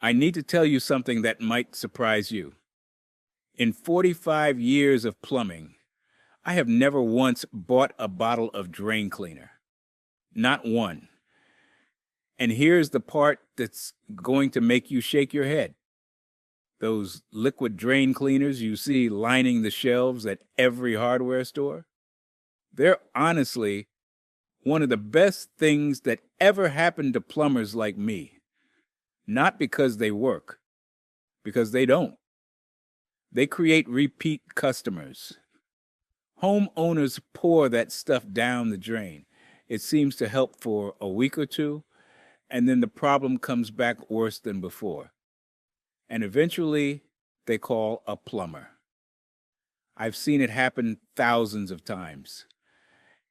I need to tell you something that might surprise you. In 45 years of plumbing, I have never once bought a bottle of drain cleaner. Not one. And here's the part that's going to make you shake your head. Those liquid drain cleaners you see lining the shelves at every hardware store, they're honestly one of the best things that ever happened to plumbers like me. Not because they work, because they don't. They create repeat customers. Homeowners pour that stuff down the drain. It seems to help for a week or two, and then the problem comes back worse than before. And eventually, they call a plumber. I've seen it happen thousands of times.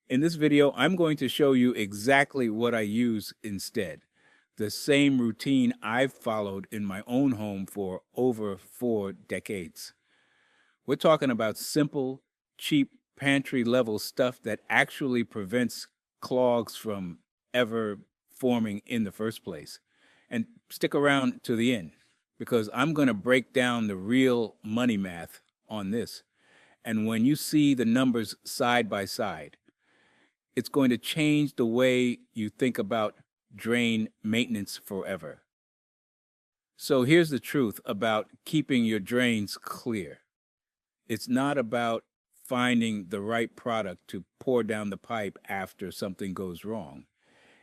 In this video, I'm going to show you exactly what I use instead. The same routine I've followed in my own home for over 4 decades. We're talking about simple, cheap, pantry-level stuff that actually prevents clogs from ever forming in the first place. And stick around to the end, because I'm going to break down the real money math on this. And when you see the numbers side by side, it's going to change the way you think about drain maintenance forever. So here's the truth about keeping your drains clear. It's not about finding the right product to pour down the pipe after something goes wrong.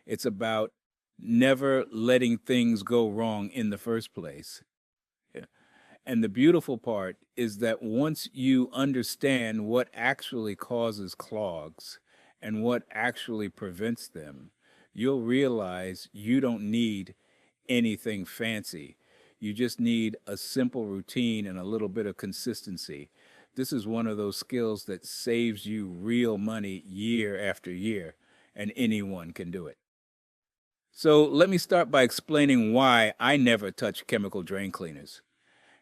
It's about never letting things go wrong in the first place. Yeah. And the beautiful part is that once you understand what actually causes clogs and what actually prevents them, you'll realize you don't need anything fancy. You just need a simple routine and a little bit of consistency. This is one of those skills that saves you real money year after year, and anyone can do it. So let me start by explaining why I never touch chemical drain cleaners,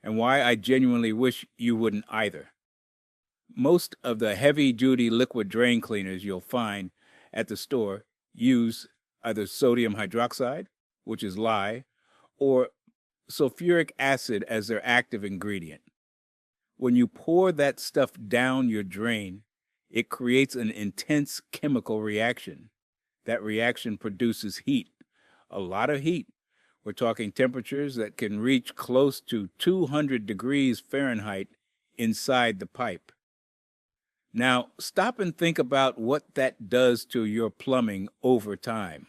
and why I genuinely wish you wouldn't either. Most of the heavy-duty liquid drain cleaners you'll find at the store use either sodium hydroxide, which is lye, or sulfuric acid as their active ingredient. When you pour that stuff down your drain, it creates an intense chemical reaction. That reaction produces heat, a lot of heat. We're talking temperatures that can reach close to 200 degrees Fahrenheit inside the pipe. Now, stop and think about what that does to your plumbing over time.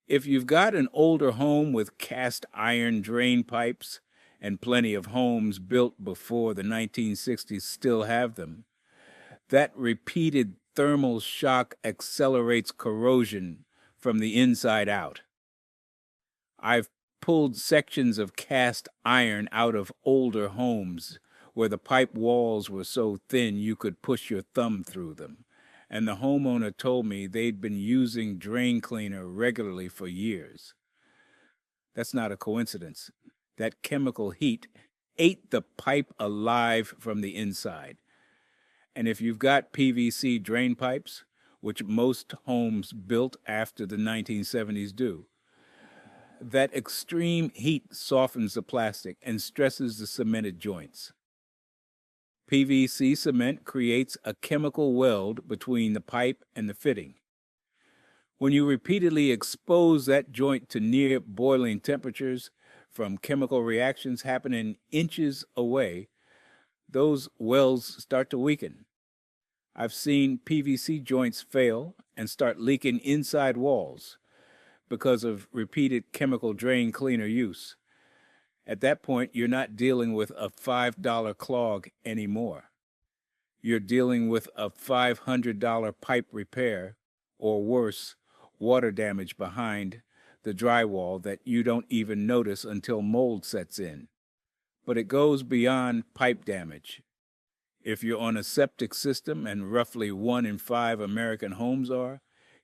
If you've got an older home with cast iron drain pipes, and plenty of homes built before the 1960s still have them, that repeated thermal shock accelerates corrosion from the inside out. I've pulled sections of cast iron out of older homes where the pipe walls were so thin you could push your thumb through them, and the homeowner told me they'd been using drain cleaner regularly for years. That's not a coincidence. That chemical heat ate the pipe alive from the inside. And if you've got PVC drain pipes, which most homes built after the 1970s do, that extreme heat softens the plastic and stresses the cemented joints. PVC cement creates a chemical weld between the pipe and the fitting. When you repeatedly expose that joint to near boiling temperatures from chemical reactions happening inches away, those welds start to weaken. I've seen PVC joints fail and start leaking inside walls because of repeated chemical drain cleaner use. At that point, you're not dealing with a $5 clog anymore. You're dealing with a $500 pipe repair, or worse, water damage behind the drywall that you don't even notice until mold sets in. But it goes beyond pipe damage. If you're on a septic system, and roughly 1 in 5 American homes are,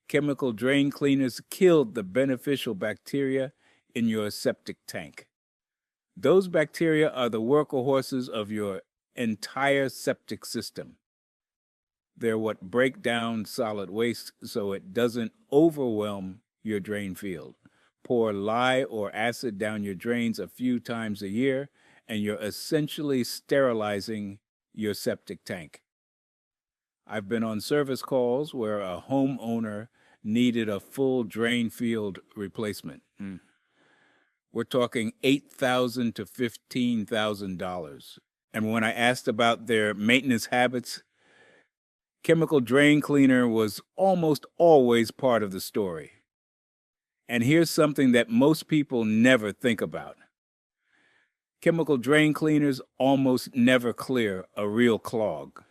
chemical drain cleaners killed the beneficial bacteria in your septic tank. Those bacteria are the workhorses of your entire septic system. They're what break down solid waste so it doesn't overwhelm your drain field. Pour lye or acid down your drains a few times a year, and you're essentially sterilizing your septic tank. I've been on service calls where a homeowner needed a full drain field replacement. We're talking $8,000 to $15,000. And when I asked about their maintenance habits, chemical drain cleaner was almost always part of the story. And here's something that most people never think about. Chemical drain cleaners almost never clear a real clog.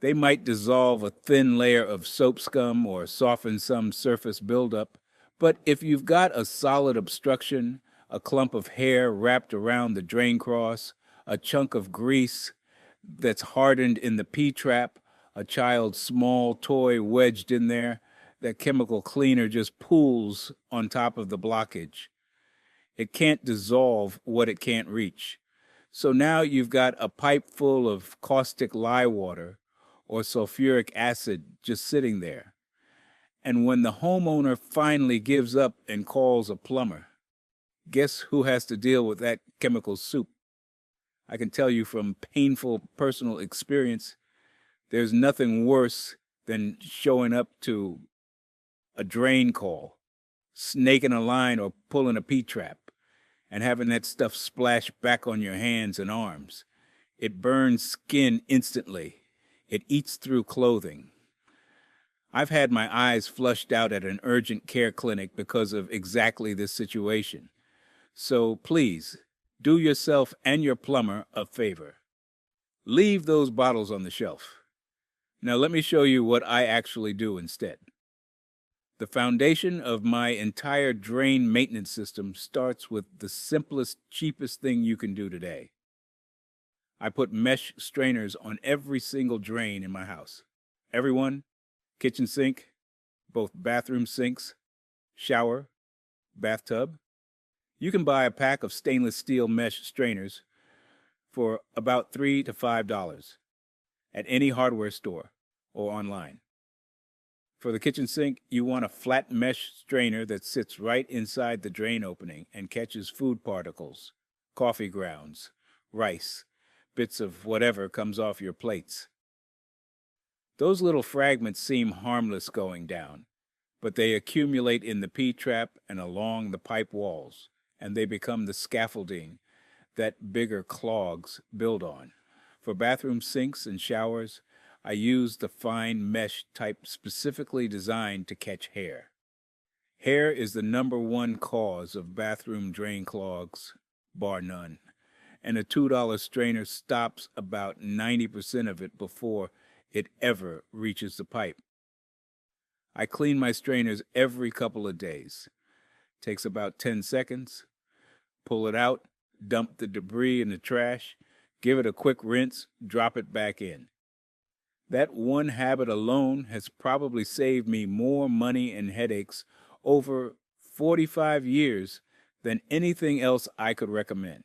They might dissolve a thin layer of soap scum or soften some surface buildup, but if you've got a solid obstruction, a clump of hair wrapped around the drain cross, a chunk of grease that's hardened in the P-trap, a child's small toy wedged in there, that chemical cleaner just pools on top of the blockage. It can't dissolve what it can't reach. So now you've got a pipe full of caustic lye water or sulfuric acid just sitting there. And when the homeowner finally gives up and calls a plumber, guess who has to deal with that chemical soup? I can tell you from painful personal experience, there's nothing worse than showing up to a drain call, snaking a line or pulling a P-trap, and having that stuff splash back on your hands and arms. It burns skin instantly. It eats through clothing. I've had my eyes flushed out at an urgent care clinic because of exactly this situation. So please, do yourself and your plumber a favor. Leave those bottles on the shelf. Now let me show you what I actually do instead. The foundation of my entire drain maintenance system starts with the simplest, cheapest thing you can do today. I put mesh strainers on every single drain in my house. Every one, kitchen sink, both bathroom sinks, shower, bathtub. You can buy a pack of stainless steel mesh strainers for about $3 to $5 at any hardware store or online. For the kitchen sink, you want a flat mesh strainer that sits right inside the drain opening and catches food particles, coffee grounds, rice, bits of whatever comes off your plates. Those little fragments seem harmless going down, but they accumulate in the P-trap and along the pipe walls, and they become the scaffolding that bigger clogs build on. For bathroom sinks and showers, I use the fine mesh type specifically designed to catch hair. Hair is the #1 cause of bathroom drain clogs, bar none, and a $2 strainer stops about 90% of it before it ever reaches the pipe. I clean my strainers every couple of days. Takes about 10 seconds. Pull it out, dump the debris in the trash, give it a quick rinse, drop it back in. That one habit alone has probably saved me more money and headaches over 45 years than anything else I could recommend.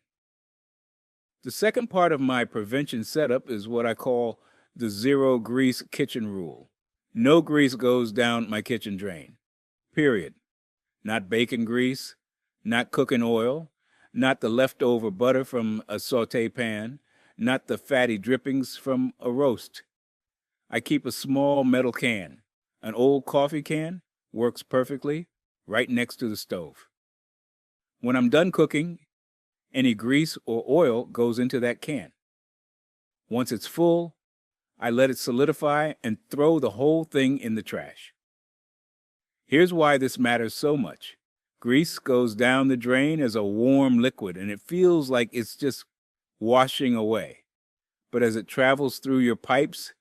The second part of my prevention setup is what I call the zero grease kitchen rule. No grease goes down my kitchen drain. Period. Not bacon grease, not cooking oil, not the leftover butter from a sauté pan, not the fatty drippings from a roast. I keep a small metal can. An old coffee can works perfectly right next to the stove. When I'm done cooking, any grease or oil goes into that can. Once it's full, I let it solidify and throw the whole thing in the trash. Here's why this matters so much. Grease goes down the drain as a warm liquid, and it feels like it's just washing away. But as it travels through your pipes,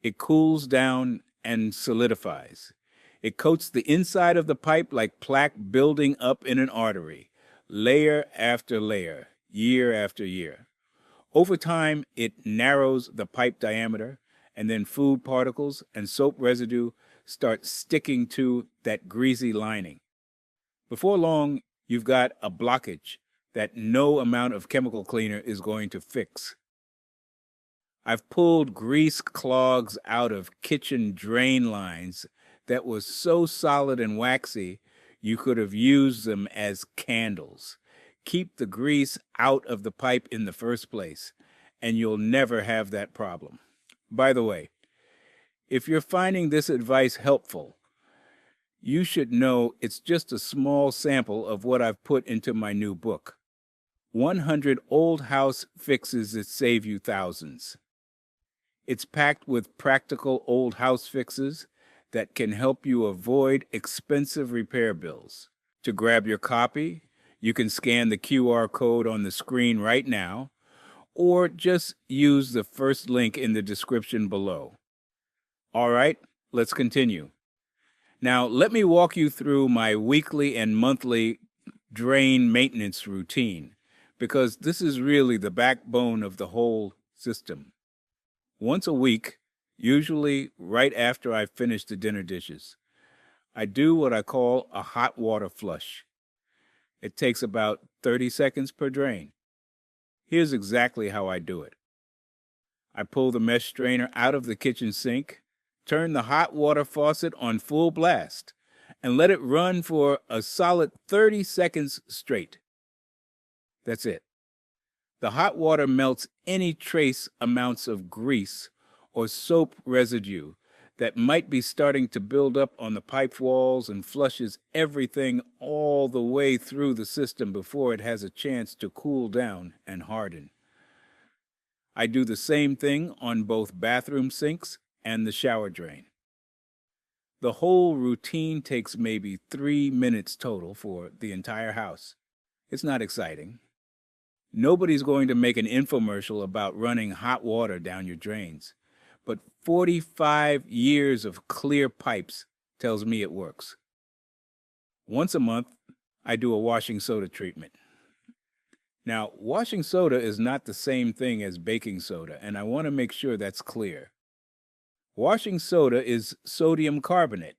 it cools down and solidifies. It coats the inside of the pipe like plaque building up in an artery, layer after layer, year after year. Over time, it narrows the pipe diameter, and then food particles and soap residue start sticking to that greasy lining. Before long, you've got a blockage that no amount of chemical cleaner is going to fix. I've pulled grease clogs out of kitchen drain lines that was so solid and waxy, You could have used them as candles. Keep the grease out of the pipe in the first place, and you'll never have that problem. By the way, if you're finding this advice helpful, you should know it's just a small sample of what I've put into my new book, 100 Old House Fixes That Save You Thousands. It's packed with practical old house fixes that can help you avoid expensive repair bills. To grab your copy, you can scan the QR code on the screen right now, or just use the first link in the description below. All right, let's continue. Now, let me walk you through my weekly and monthly drain maintenance routine, because this is really the backbone of the whole system. Once a week, usually right after I finish the dinner dishes, I do what I call a hot water flush. It takes about 30 seconds per drain. Here's exactly how I do it. I pull the mesh strainer out of the kitchen sink, turn the hot water faucet on full blast, and let it run for a solid 30 seconds straight. That's it. The hot water melts any trace amounts of grease or soap residue that might be starting to build up on the pipe walls and flushes everything all the way through the system before it has a chance to cool down and harden. I do the same thing on both bathroom sinks and the shower drain. The whole routine takes maybe 3 minutes total for the entire house. It's not exciting. Nobody's going to make an infomercial about running hot water down your drains, but 45 years of clear pipes tells me it works. Once a month, I do a washing soda treatment. Now, washing soda is not the same thing as baking soda, and I want to make sure that's clear. Washing soda is sodium carbonate.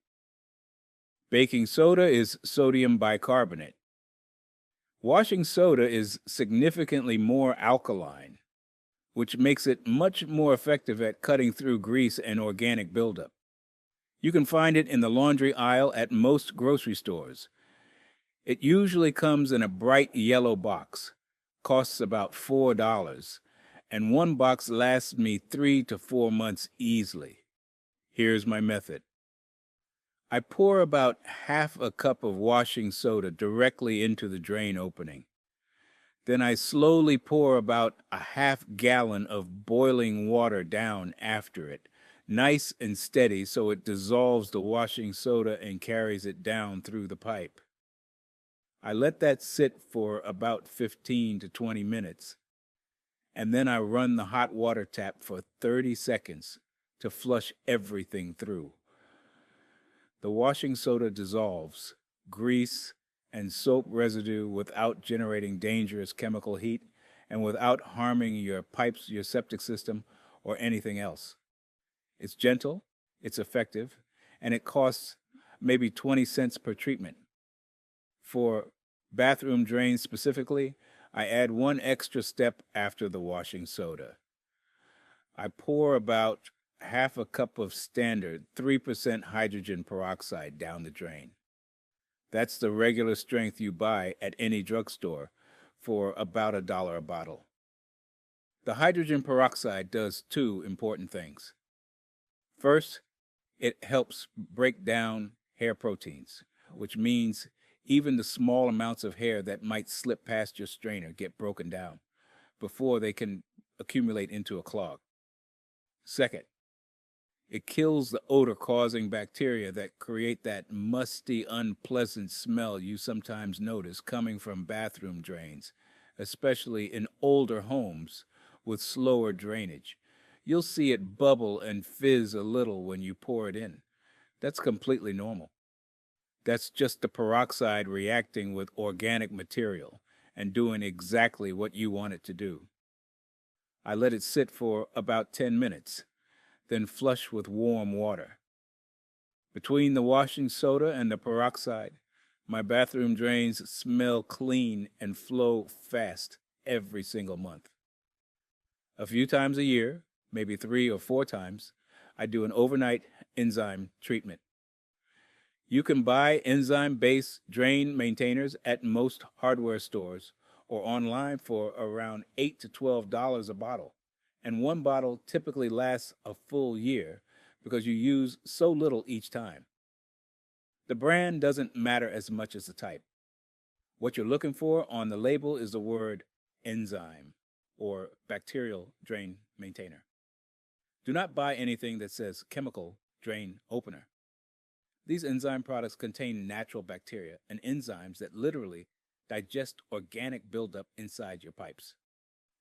Baking soda is sodium bicarbonate. Washing soda is significantly more alkaline, which makes it much more effective at cutting through grease and organic buildup. You can find it in the laundry aisle at most grocery stores. It usually comes in a bright yellow box, costs about $4, and one box lasts me 3 to 4 months easily. Here's my method. I pour about half a cup of washing soda directly into the drain opening. Then I slowly pour about a half gallon of boiling water down after it, nice and steady so it dissolves the washing soda and carries it down through the pipe. I let that sit for about 15 to 20 minutes, and then I run the hot water tap for 30 seconds to flush everything through. The washing soda dissolves grease and soap residue without generating dangerous chemical heat and without harming your pipes, your septic system, or anything else. It's gentle, it's effective, and it costs maybe 20 cents per treatment. For bathroom drains specifically, I add one extra step after the washing soda. I pour about half a cup of standard 3% hydrogen peroxide down the drain. That's the regular strength you buy at any drugstore for about $1 a bottle. The hydrogen peroxide does 2 important things. First, it helps break down hair proteins, which means even the small amounts of hair that might slip past your strainer get broken down before they can accumulate into a clog. Second, it kills the odor-causing bacteria that create that musty, unpleasant smell you sometimes notice coming from bathroom drains, especially in older homes with slower drainage. You'll see it bubble and fizz a little when you pour it in. That's completely normal. That's just the peroxide reacting with organic material and doing exactly what you want it to do. I let it sit for about 10 minutes. Then flush with warm water. Between the washing soda and the peroxide, my bathroom drains smell clean and flow fast every single month. A few times a year, maybe 3 or 4 times, I do an overnight enzyme treatment. You can buy enzyme-based drain maintainers at most hardware stores or online for around $8 to $12 a bottle. And one bottle typically lasts a full year because you use so little each time. The brand doesn't matter as much as the type. What you're looking for on the label is the word enzyme or bacterial drain maintainer. Do not buy anything that says chemical drain opener. These enzyme products contain natural bacteria and enzymes that literally digest organic buildup inside your pipes.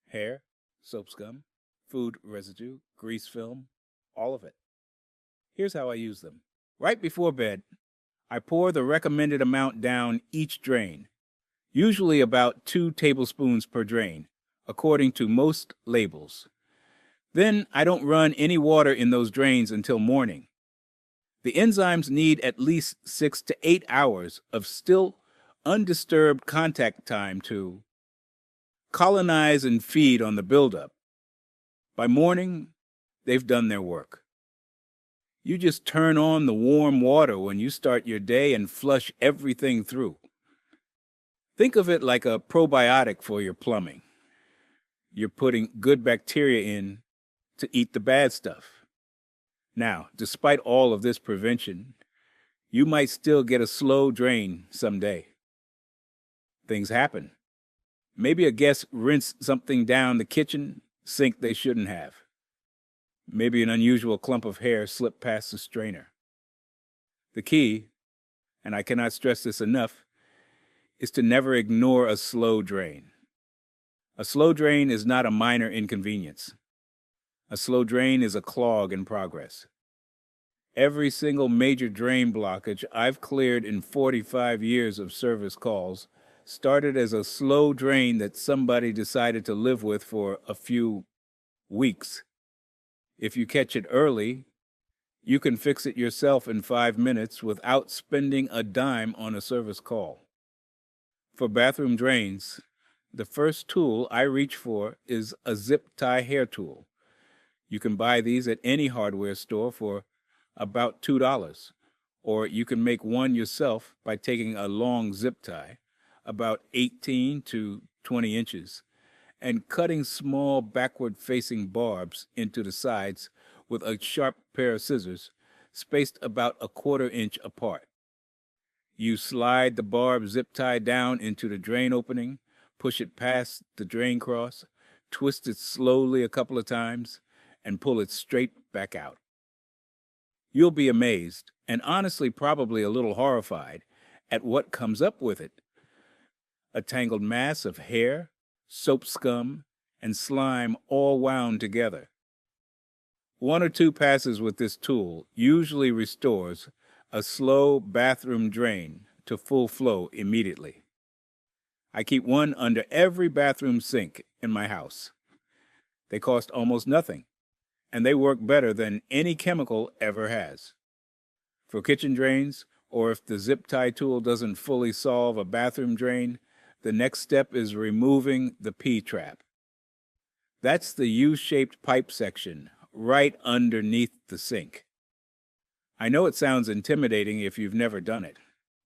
Hair, soap scum, food residue, grease film, all of it. Here's how I use them. Right before bed, I pour the recommended amount down each drain, usually about 2 tablespoons per drain, according to most labels. Then I don't run any water in those drains until morning. The enzymes need at least 6 to 8 hours of still undisturbed contact time to colonize and feed on the buildup. By morning, they've done their work. You just turn on the warm water when you start your day and flush everything through. Think of it like a probiotic for your plumbing. You're putting good bacteria in to eat the bad stuff. Now, despite all of this prevention, you might still get a slow drain someday. Things happen. Maybe a guest rinsed something down the kitchen sink they shouldn't have. Maybe an unusual clump of hair slipped past the strainer. The key, and I cannot stress this enough, is to never ignore a slow drain. A slow drain is not a minor inconvenience. A slow drain is a clog in progress. Every single major drain blockage I've cleared in 45 years of service calls started as a slow drain that somebody decided to live with for a few weeks. If you catch it early, you can fix it yourself in 5 minutes without spending a dime on a service call. For bathroom drains, the first tool I reach for is a zip tie hair tool. You can buy these at any hardware store for about $2, or you can make one yourself by taking a long zip tie, about 18 to 20 inches, and cutting small backward-facing barbs into the sides with a sharp pair of scissors, spaced about a 1/4 inch apart. You slide the barb zip tie down into the drain opening, push it past the drain cross, twist it slowly a couple of times, and pull it straight back out. You'll be amazed, and honestly probably a little horrified, at what comes up with it. A tangled mass of hair, soap scum, and slime all wound together. 1 or 2 passes with this tool usually restores a slow bathroom drain to full flow immediately. I keep one under every bathroom sink in my house. They cost almost nothing, and they work better than any chemical ever has. For kitchen drains, or if the zip tie tool doesn't fully solve a bathroom drain, the next step is removing the P-trap. That's the U-shaped pipe section right underneath the sink. I know it sounds intimidating if you've never done it,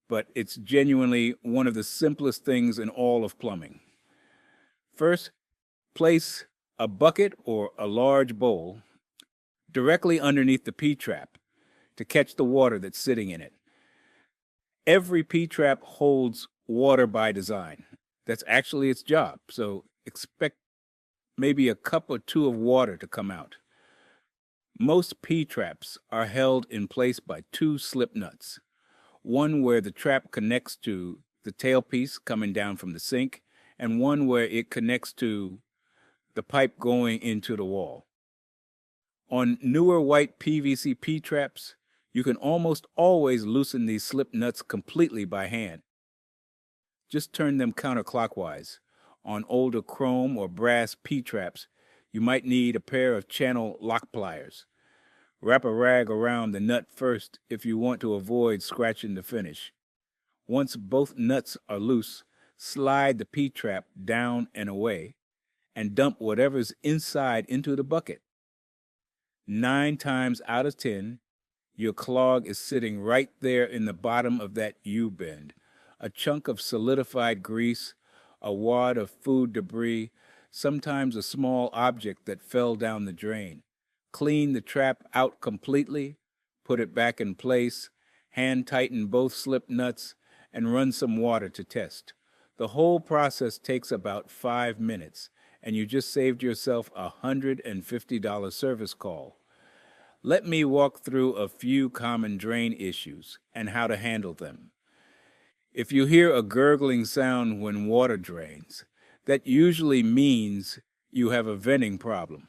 but it's genuinely one of the simplest things in all of plumbing. First, place a bucket or a large bowl directly underneath the P-trap to catch the water that's sitting in it. Every P-trap holds water by design. That's actually its job, so expect maybe a cup or 2 of water to come out. Most P-traps are held in place by 2 slip nuts, one where the trap connects to the tailpiece coming down from the sink, and one where it connects to the pipe going into the wall. On newer white PVC P-traps, you can almost always loosen these slip nuts completely by hand. Just turn them counterclockwise. On older chrome or brass P-traps, you might need a pair of channel lock pliers. Wrap a rag around the nut first if you want to avoid scratching the finish. Once both nuts are loose, slide the P-trap down and away, and dump whatever's inside into the bucket. 9 times out of 10, Your clog is sitting right there in the bottom of that U-bend. A chunk of solidified grease, a wad of food debris, sometimes a small object that fell down the drain. Clean the trap out completely, put it back in place, hand tighten both slip nuts, and run some water to test. The whole process takes about 5 minutes, and you just saved yourself a $150 service call. Let me walk through a few common drain issues and how to handle them. If you hear a gurgling sound when water drains, that usually means you have a venting problem.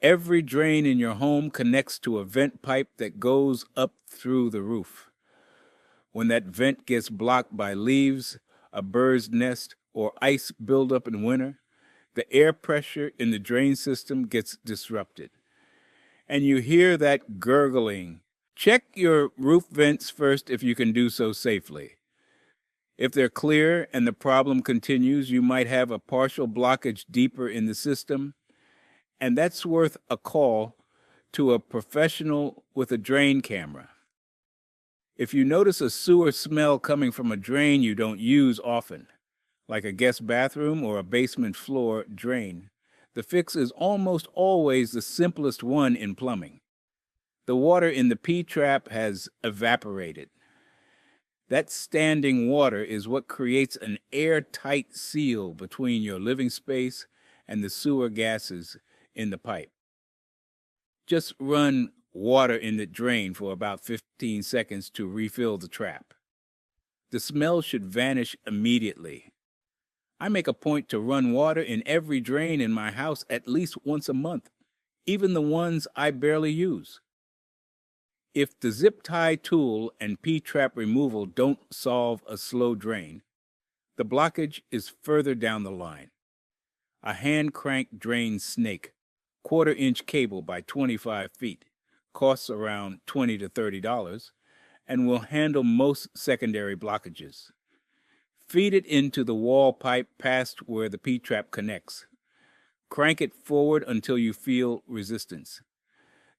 Every drain in your home connects to a vent pipe that goes up through the roof. When that vent gets blocked by leaves, a bird's nest, or ice buildup in winter, the air pressure in the drain system gets disrupted. And you hear that gurgling. Check your roof vents first if you can do so safely. If they're clear and the problem continues, you might have a partial blockage deeper in the system, and that's worth a call to a professional with a drain camera. If you notice a sewer smell coming from a drain you don't use often, like a guest bathroom or a basement floor drain, the fix is almost always the simplest one in plumbing. The water in the P-trap has evaporated. That standing water is what creates an airtight seal between your living space and the sewer gases in the pipe. Just run water in the drain for about 15 seconds to refill the trap. The smell should vanish immediately. I make a point to run water in every drain in my house at least once a month, even the ones I barely use. If the zip tie tool and P-trap removal don't solve a slow drain, the blockage is further down the line. A hand crank drain snake, 1/4-inch cable by 25 feet, costs around $20 to $30 and will handle most secondary blockages. Feed it into the wall pipe past where the P-trap connects. Crank it forward until you feel resistance.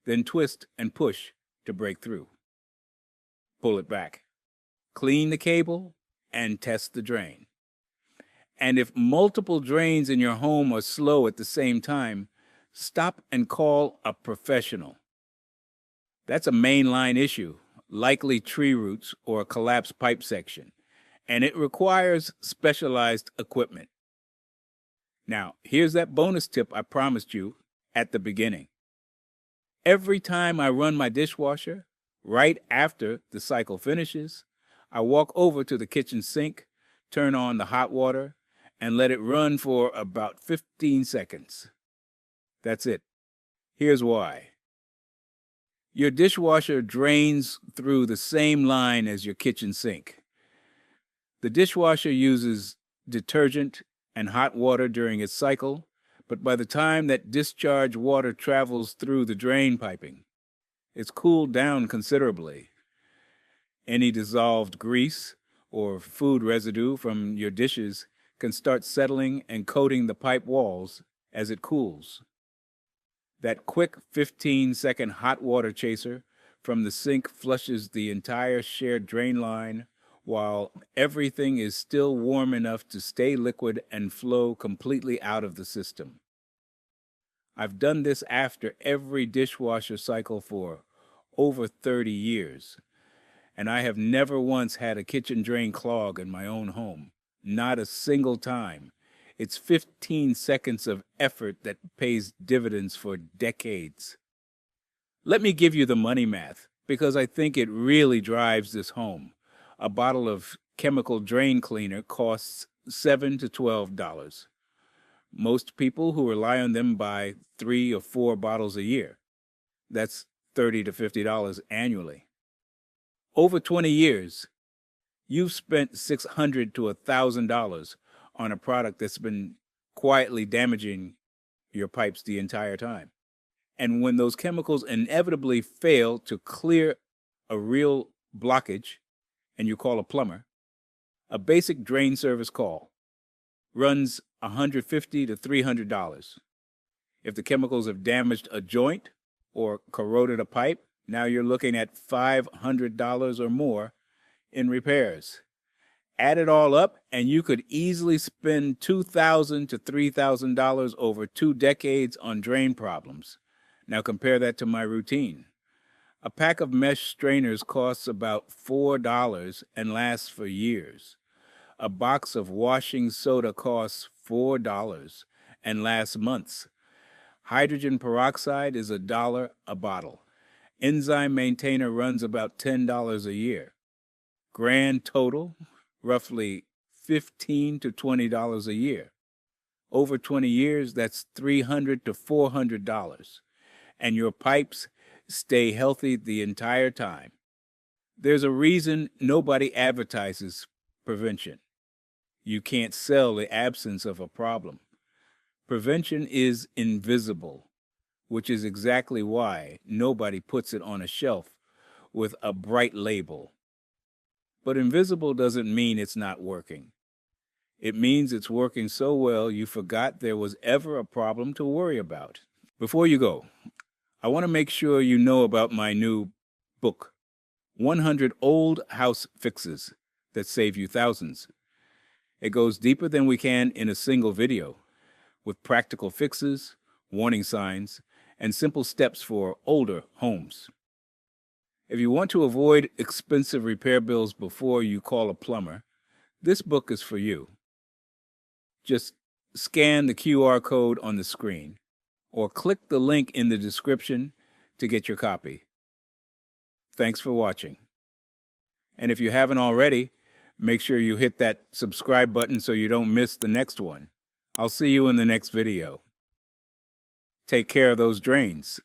Then twist and push to break through. Pull it back. Clean the cable and test the drain. And if multiple drains in your home are slow at the same time, stop and call a professional. That's a mainline issue, likely tree roots or a collapsed pipe section, and it requires specialized equipment. Now, here's that bonus tip I promised you at the beginning. Every time I run my dishwasher, right after the cycle finishes, I walk over to the kitchen sink, turn on the hot water, and let it run for about 15 seconds. That's it. Here's why. Your dishwasher drains through the same line as your kitchen sink. The dishwasher uses detergent and hot water during its cycle, but by the time that discharge water travels through the drain piping, it's cooled down considerably. Any dissolved grease or food residue from your dishes can start settling and coating the pipe walls as it cools. That quick 15-second hot water chaser from the sink flushes the entire shared drain line while everything is still warm enough to stay liquid and flow completely out of the system. I've done this after every dishwasher cycle for over 30 years, and I have never once had a kitchen drain clog in my own home, not a single time. It's 15 seconds of effort that pays dividends for decades. Let me give you the money math, because I think it really drives this home. A bottle of chemical drain cleaner costs $7 to $12. Most people who rely on them buy 3 or 4 bottles a year. That's $30 to $50 annually. Over 20 years, you've spent $600 to $1,000 on a product that's been quietly damaging your pipes the entire time. And when those chemicals inevitably fail to clear a real blockage, and you call a plumber, a basic drain service call runs $150 to $300. If the chemicals have damaged a joint or corroded a pipe, Now you're looking at $500 or more in repairs. Add it all up, and you could easily spend $2,000 to $3,000 over 2 decades on drain problems. Now compare that to my routine. A pack of mesh strainers costs about $4 and lasts for years. A box of washing soda costs $4 and lasts months. Hydrogen peroxide is $1 a bottle. Enzyme maintainer runs about $10 a year. Grand total, roughly $15 to $20 a year. Over 20 years, that's $300 to $400. And your pipes stay healthy the entire time. There's a reason nobody advertises prevention. You can't sell the absence of a problem. Prevention is invisible, which is exactly why nobody puts it on a shelf with a bright label. But invisible doesn't mean it's not working. It means it's working so well you forgot there was ever a problem to worry about. Before you go, I want to make sure you know about my new book, 100 Old House Fixes that save you thousands. It goes deeper than we can in a single video, with practical fixes, warning signs, and simple steps for older homes. If you want to avoid expensive repair bills before you call a plumber, this book is for you. Just scan the QR code on the screen or click the link in the description to get your copy. Thanks for watching. And if you haven't already, make sure you hit that subscribe button so you don't miss the next one. I'll see you in the next video. Take care of those drains.